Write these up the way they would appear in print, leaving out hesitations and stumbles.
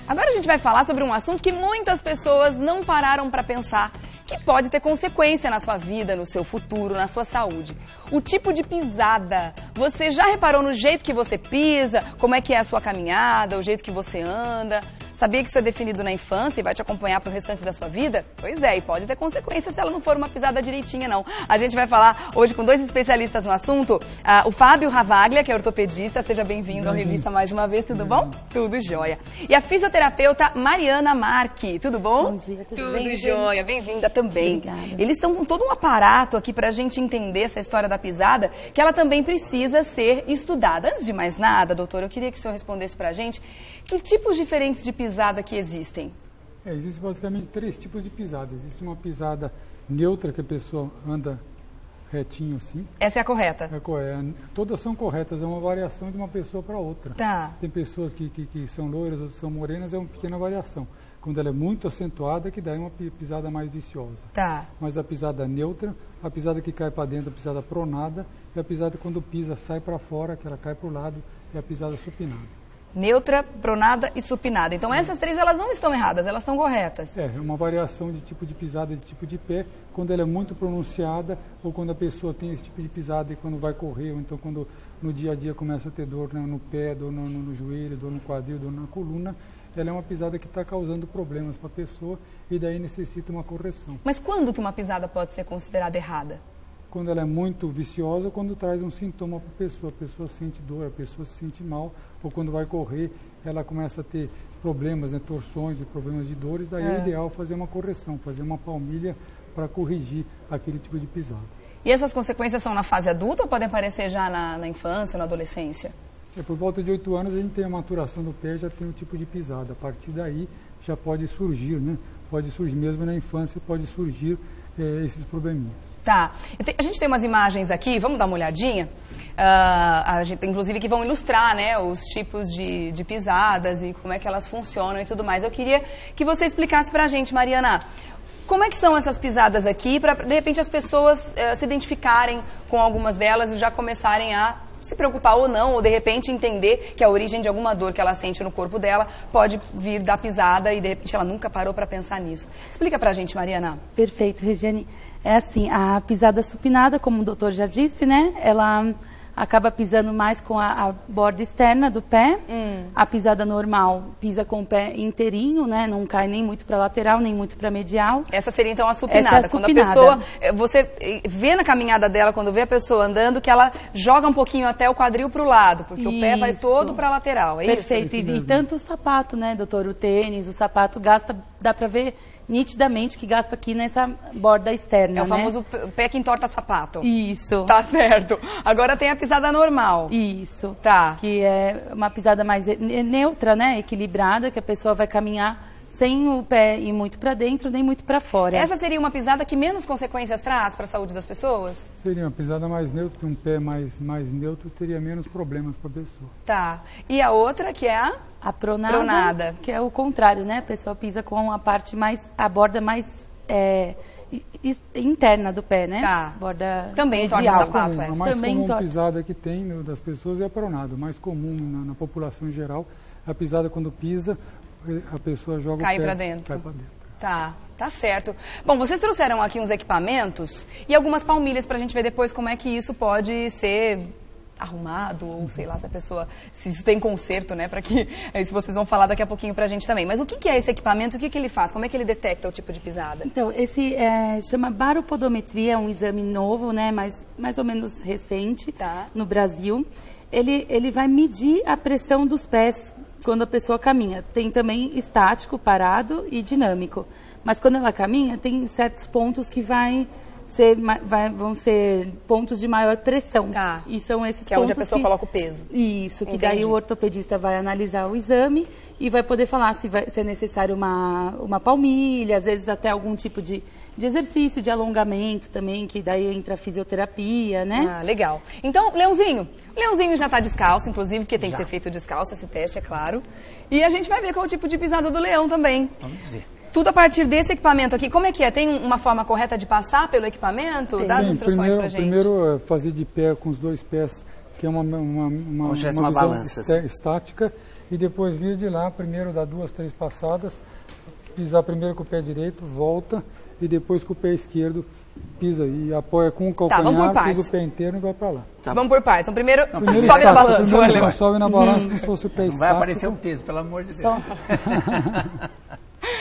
Agora a gente vai falar sobre um assunto que muitas pessoas não pararam para pensar, que pode ter consequência na sua vida, no seu futuro, na sua saúde. O tipo de pisada. Você já reparou no jeito que você pisa, como é que é a sua caminhada, o jeito que você anda? Sabia que isso é definido na infância e vai te acompanhar pro restante da sua vida? Pois é, e pode ter consequências se ela não for uma pisada direitinha, não. A gente vai falar hoje com dois especialistas no assunto. O Fábio Ravaglia, que é ortopedista. Seja bem-vindo à revista mais uma vez, tudo bom? Tudo jóia. E a fisioterapeuta Mariana Marchi, tudo bom? Bom dia, tudo bem? Tudo jóia, bem-vinda também. Obrigada. Eles estão com todo um aparato aqui pra gente entender essa história da pisada, que ela também precisa ser estudada. Antes de mais nada, doutor, eu queria que o senhor respondesse pra gente que tipos diferentes de pisada que existem. Existem basicamente 3 tipos de pisada. Existe uma pisada neutra, que a pessoa anda retinho assim. Essa é a correta? Todas são corretas, é uma variação de uma pessoa para outra. Tá. Tem pessoas que são loiras, outras são morenas, é uma pequena variação. Quando ela é muito acentuada, que dá uma pisada mais viciosa. Tá. Mas a pisada neutra, a pisada que cai para dentro, a pisada pronada, e a pisada quando pisa sai para fora, que ela cai para o lado, é a pisada supinada. Neutra, pronada e supinada. Então essas 3 elas não estão erradas, elas estão corretas. É uma variação de tipo de pisada, de tipo de pé, quando ela é muito pronunciada ou quando a pessoa tem esse tipo de pisada e quando vai correr, ou então quando no dia a dia começa a ter dor, né, no pé, dor no joelho, dor no quadril, dor na coluna, ela é uma pisada que está causando problemas para a pessoa e daí necessita uma correção. Mas quando que uma pisada pode ser considerada errada? Quando ela é muito viciosa, quando traz um sintoma para a pessoa sente dor, a pessoa se sente mal, ou quando vai correr, ela começa a ter problemas, né, torções e problemas de dores, daí é ideal fazer uma correção, fazer uma palmilha para corrigir aquele tipo de pisada. E essas consequências são na fase adulta ou podem aparecer já na infância ou na adolescência? Por volta de 8 anos a gente tem a maturação do pé, já tem um tipo de pisada, a partir daí já pode surgir, né? Pode surgir, mesmo na infância pode surgir esses probleminhas. Tá. A gente tem umas imagens aqui, vamos dar uma olhadinha? Inclusive que vão ilustrar, né, os tipos de pisadas e como é que elas funcionam e tudo mais. Eu queria que você explicasse pra gente, Mariana, como é que são essas pisadas aqui, para de repente as pessoas se identificarem com algumas delas e já começarem a se preocupar ou não, ou de repente entender que a origem de alguma dor que ela sente no corpo dela pode vir da pisada e de repente ela nunca parou para pensar nisso. Explica pra gente, Mariana. Perfeito, Regiane. É assim, a pisada supinada, como o doutor já disse, né? Ela acaba pisando mais com a borda externa do pé. A pisada normal pisa com o pé inteirinho, né? Não cai nem muito para lateral, nem muito para medial. Essa seria então a supinada. É quando a pessoa, você vê na caminhada dela, quando vê a pessoa andando, que ela joga um pouquinho até o quadril para o lado, porque o pé vai todo para a lateral, é isso? Perfeito. E tanto o sapato, né, doutor? O tênis, o sapato gasta, dá para ver nitidamente que gasta aqui nessa borda externa, É o famoso pé que entorta sapato. Isso. Tá certo. Agora tem a pisada normal. Isso. Tá. Que é uma pisada mais neutra, né? Equilibrada, que a pessoa vai caminhar sem o pé ir muito para dentro, nem muito para fora. Essa seria uma pisada que menos consequências traz para a saúde das pessoas? Seria uma pisada mais neutra, um pé mais neutro teria menos problemas para a pessoa. Tá. E a outra, que é a pronada, que é o contrário, né? A pessoa pisa com a parte mais, a borda mais interna do pé, né? Tá. Borda também entorta o sapato. A mais comum pisada que tem das pessoas é a pronada. O mais comum na população em geral, a pisada quando pisa, a pessoa joga cai o pé, pra dentro. cai pra dentro. Tá certo. Bom, vocês trouxeram aqui uns equipamentos e algumas palmilhas pra gente ver depois como é que isso pode ser arrumado, ou sei lá, se isso tem conserto, né, para que isso vocês vão falar daqui a pouquinho pra gente também. Mas o que é esse equipamento, o que ele faz, como é que ele detecta o tipo de pisada? Então, esse chama baropodometria, é um exame novo, né, mais ou menos recente no Brasil. Ele vai medir a pressão dos pés quando a pessoa caminha. Tem também estático, parado e dinâmico. Mas quando ela caminha, tem certos pontos que vão ser pontos de maior pressão. Tá. E são esses que é onde a pessoa coloca o peso. Isso, que daí o ortopedista vai analisar o exame e vai poder falar se é necessário uma palmilha, às vezes até algum tipo de exercício, de alongamento também, que daí entra a fisioterapia, né? Legal. Então, Leãozinho já está descalço, inclusive, porque tem que ser feito descalço, esse teste, é claro. E a gente vai ver qual é o tipo de pisada do leão também. Vamos ver. Tudo a partir desse equipamento aqui. Como é que é? Tem uma forma correta de passar pelo equipamento? Dá as instruções pra gente. Primeiro, fazer de pé com os 2 pés, que é uma balança estática. e depois vir de lá, primeiro dar 2, 3 passadas, pisar primeiro com o pé direito, volta e depois com o pé esquerdo pisa e apoia com o calcanhar, pisa o pé inteiro e vai para lá. Tá. Vamos por partes. Então primeiro sobe estático, na balança. Sobe na balança como se fosse o pé estático. Vai aparecer o peso, pelo amor de Deus.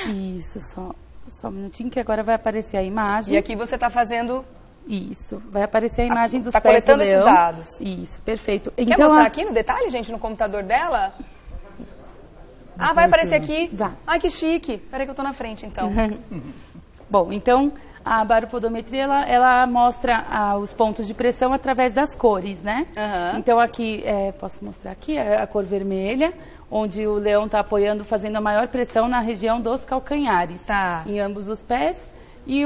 Isso, só um minutinho que agora vai aparecer a imagem. E aqui você está fazendo... Isso, vai aparecer a imagem dos pés do leão. Está coletando esses dados. Isso, perfeito. Quer então, mostrar aqui no detalhe, gente, no computador dela? Ah, vai aparecer aqui? Vai. Ai, que chique. Peraí que eu tô na frente, então. Bom, então a baropodometria, ela mostra os pontos de pressão através das cores, né? Então aqui, posso mostrar aqui a cor vermelha, onde o leão está apoiando, fazendo a maior pressão na região dos calcanhares, em ambos os pés. E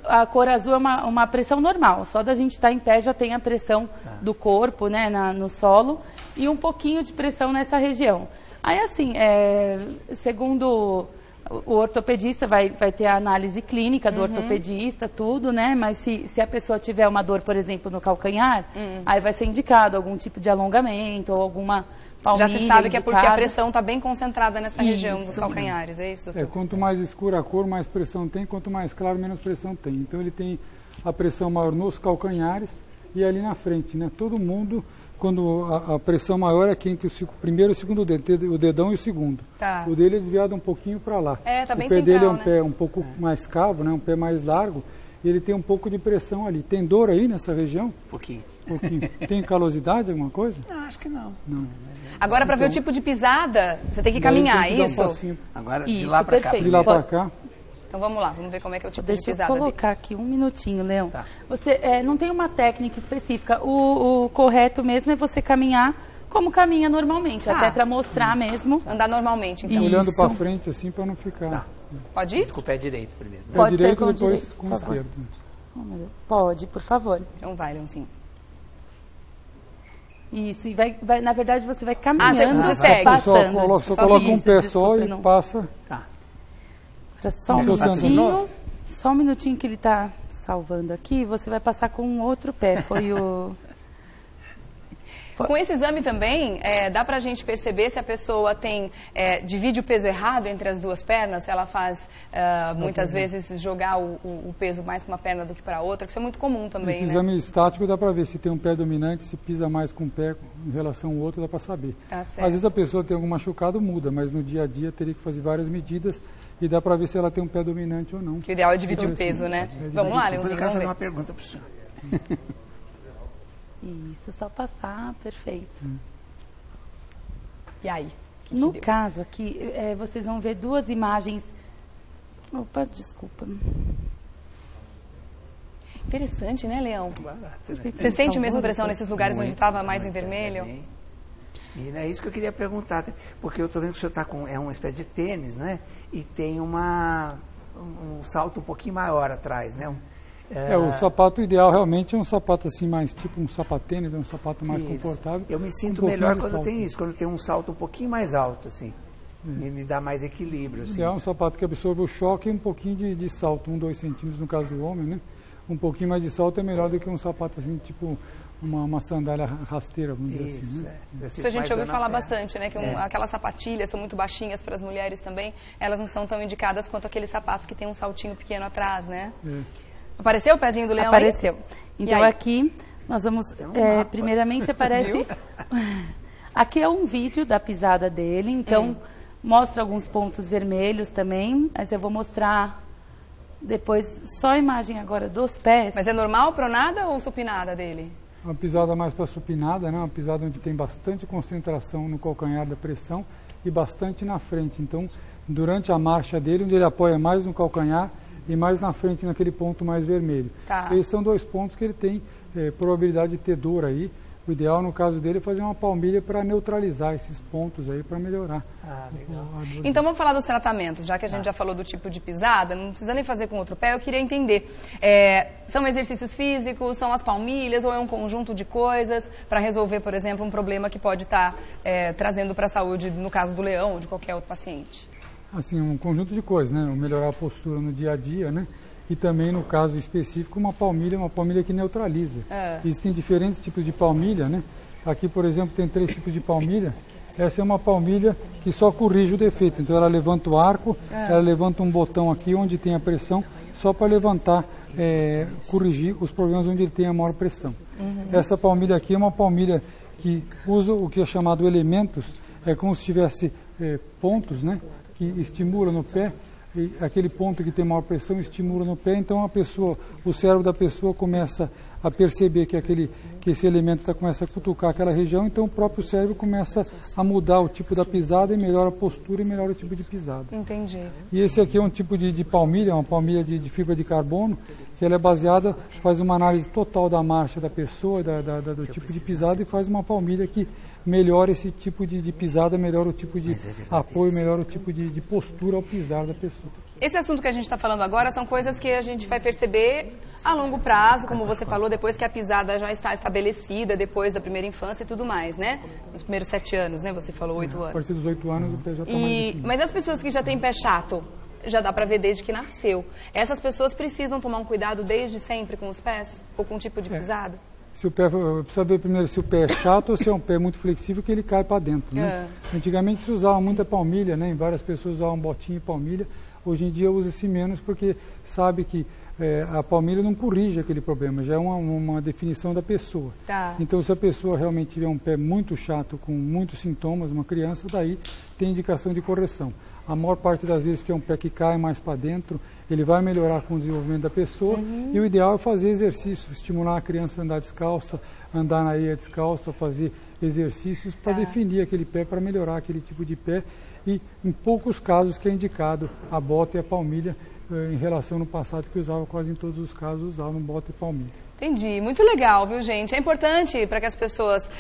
a cor azul é uma pressão normal, só da gente estar em pé já tem a pressão do corpo, né, no solo, e um pouquinho de pressão nessa região. Aí assim, segundo o ortopedista, vai ter a análise clínica do ortopedista, tudo, né, mas se a pessoa tiver uma dor, por exemplo, no calcanhar, aí vai ser indicado algum tipo de alongamento ou alguma... Já se sabe que é porque a pressão está bem concentrada nessa região dos calcanhares, é isso, doutor? Quanto mais escura a cor, mais pressão tem, quanto mais claro, menos pressão tem. Então ele tem a pressão maior nos calcanhares e ali na frente, né? Todo mundo, quando a pressão maior é aqui entre o primeiro e o segundo dedo, o dedão e o segundo. O dele é desviado um pouquinho para lá. Tá bem o pé central, dele é um né? pé um pouco mais cavo, né? Um pé mais largo. E ele tem um pouco de pressão ali. Tem dor aí nessa região? Pouquinho. Tem calosidade, alguma coisa? Não, acho que não. Agora, para ver o tipo de pisada, você tem que caminhar, é isso? Agora, de lá para cá. De lá para cá. Então vamos lá, vamos ver como é que é o tipo de pisada. Deixa eu colocar aqui um minutinho, Leão. Você não tem uma técnica específica. O correto mesmo é você caminhar como caminha normalmente, até para mostrar mesmo. Andar normalmente, então. Olhando para frente, assim, para não ficar... Pode ir? Com o pé direito primeiro. Pé direito e depois com o esquerdo. Pode, por favor. Então vai, Leãozinho. Isso, e na verdade você vai caminhando, você segue. Passando. Só coloca um pé só e passa. Só um minutinho que ele está salvando aqui, você vai passar com um outro pé. Com esse exame também, dá pra gente perceber se a pessoa divide o peso errado entre as duas pernas, se ela faz, muitas vezes, jogar o peso mais para uma perna do que para a outra, que isso é muito comum também, Esse exame estático dá para ver se tem um pé dominante, se pisa mais com um pé em relação ao outro, dá para saber. Às vezes a pessoa tem algum machucado, muda, mas no dia a dia teria que fazer várias medidas e dá para ver se ela tem um pé dominante ou não. Que o ideal é dividir o peso, né? Vamos lá, Leãozinho, eu quero fazer uma pergunta para o senhor. Isso, só passar, perfeito. E aí? No caso aqui, vocês vão ver duas imagens. Opa, desculpa. Interessante, né, Leão? Você sente mesmo pressão nesses lugares onde estava mais em vermelho? E é isso que eu queria perguntar, porque eu estou vendo que o senhor está com uma espécie de tênis, né? E tem um salto um pouquinho maior atrás, né? O sapato ideal realmente é um sapato assim mais tipo um sapatênis, é um sapato mais confortável. Eu me sinto melhor quando tem isso, quando tem um salto um pouquinho mais alto, assim. Me dá mais equilíbrio. Assim. É um sapato que absorve o choque e um pouquinho de salto, 1, 2 centímetros no caso do homem, né? Um pouquinho mais de salto é melhor do que um sapato assim, tipo uma sandália rasteira, vamos dizer assim. Né? Isso a gente ouviu falar bastante, né? Que aquelas sapatilhas são muito baixinhas para as mulheres também, elas não são tão indicadas quanto aqueles sapatos que tem um saltinho pequeno atrás, né? Apareceu o pezinho do leão? Apareceu. Aí? Então aqui nós vamos, primeiramente aparece... Aqui é um vídeo da pisada dele, então mostra alguns pontos vermelhos também, mas eu vou mostrar depois só a imagem agora dos pés. Mas é normal pronada ou supinada dele? Uma pisada mais para supinada, né? Uma pisada onde tem bastante concentração no calcanhar da pressão e bastante na frente. Então, durante a marcha dele, onde ele apoia mais no calcanhar e mais na frente naquele ponto mais vermelho. Esses são 2 pontos que ele tem probabilidade de ter dor aí. O ideal, no caso dele, é fazer uma palmilha para neutralizar esses pontos aí, para melhorar. Legal. Então vamos falar dos tratamentos, já que a gente já falou do tipo de pisada, não precisa nem fazer com outro pé, eu queria entender, são exercícios físicos, são as palmilhas ou é um conjunto de coisas para resolver, por exemplo, um problema que pode estar trazendo para a saúde, no caso do leão ou de qualquer outro paciente? Assim, um conjunto de coisas, né? Melhorar a postura no dia a dia, né? E também, no caso específico, uma palmilha que neutraliza. Existem diferentes tipos de palmilha, né? Aqui, por exemplo, tem 3 tipos de palmilha. Essa é uma palmilha que só corrige o defeito. Então ela levanta o arco, ela levanta um botão aqui onde tem a pressão, só para levantar, corrigir os problemas onde ele tem a maior pressão. Essa palmilha aqui é uma palmilha que usa o que é chamado elementos, é como se tivesse pontos, né, que estimula no pé, e aquele ponto que tem maior pressão estimula no pé, então o cérebro da pessoa começa a perceber que esse elemento começa a cutucar aquela região, então o próprio cérebro começa a mudar o tipo da pisada e melhora a postura e melhora o tipo de pisada. Entendi. E esse aqui é um tipo de palmilha, uma palmilha de fibra de carbono, que ela é baseada, faz uma análise total da marcha da pessoa, do tipo de pisada, e faz uma palmilha que melhora esse tipo de pisada, melhora o tipo de apoio, melhora o tipo de postura ao pisar da pessoa. Esse assunto que a gente está falando agora são coisas que a gente vai perceber a longo prazo, como você falou, depois que a pisada já está estabelecida, depois da primeira infância e tudo mais, né? Nos primeiros 7 anos, né? Você falou 8 anos. A partir dos 8 anos o pé já está mais definido. Mas as pessoas que já têm pé chato, já dá para ver desde que nasceu. Essas pessoas precisam tomar um cuidado desde sempre com os pés? Ou com o tipo de pisada? Se o pé, precisa ver primeiro se o pé é chato ou se é um pé muito flexível que ele cai para dentro, né? Antigamente se usava muita palmilha, né? Várias pessoas usavam botinha e palmilha. Hoje em dia usa-se menos porque sabe que a palmilha não corrige aquele problema, já é uma definição da pessoa. Tá. Então se a pessoa realmente tiver um pé muito chato, com muitos sintomas, uma criança, daí tem indicação de correção. A maior parte das vezes que é um pé que cai mais para dentro, ele vai melhorar com o desenvolvimento da pessoa, e o ideal é fazer exercício, estimular a criança a andar descalça, andar na areia descalça, fazer exercícios para definir aquele pé, para melhorar aquele tipo de pé, e em poucos casos que é indicado a bota e a palmilha, em relação no passado que usava quase em todos os casos, usavam bota e palmilha. Entendi. Muito legal, viu, gente? É importante para que as pessoas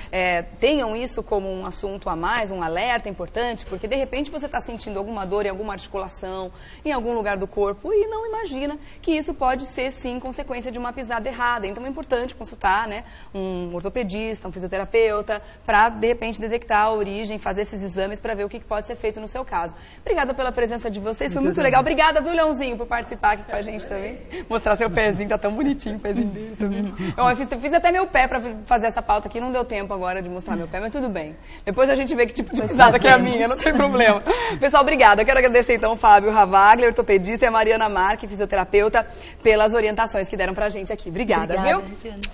tenham isso como um assunto a mais, um alerta importante, porque de repente você está sentindo alguma dor em alguma articulação, em algum lugar do corpo e não imagina que isso pode ser, sim, consequência de uma pisada errada. Então é importante consultar, né, um ortopedista, um fisioterapeuta, para, de repente, detectar a origem, fazer esses exames para ver o que pode ser feito no seu caso. Obrigada pela presença de vocês, foi muito legal. Obrigada, viu, Leãozinho, por participar aqui com a gente também. Mostrar seu pezinho, tá tão bonitinho o pezinho dele também. Eu fiz até meu pé para fazer essa pauta aqui, não deu tempo agora de mostrar meu pé, mas tudo bem. Depois a gente vê que tipo de pisada que é a minha, não tem problema. Pessoal, obrigada. Eu quero agradecer então o Fábio Ravaglia, ortopedista, e a Mariana Marque, fisioterapeuta, pelas orientações que deram pra gente aqui. Obrigada, viu?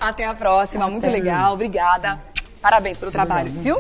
Até a próxima, muito legal, obrigada. Parabéns pelo trabalho, viu?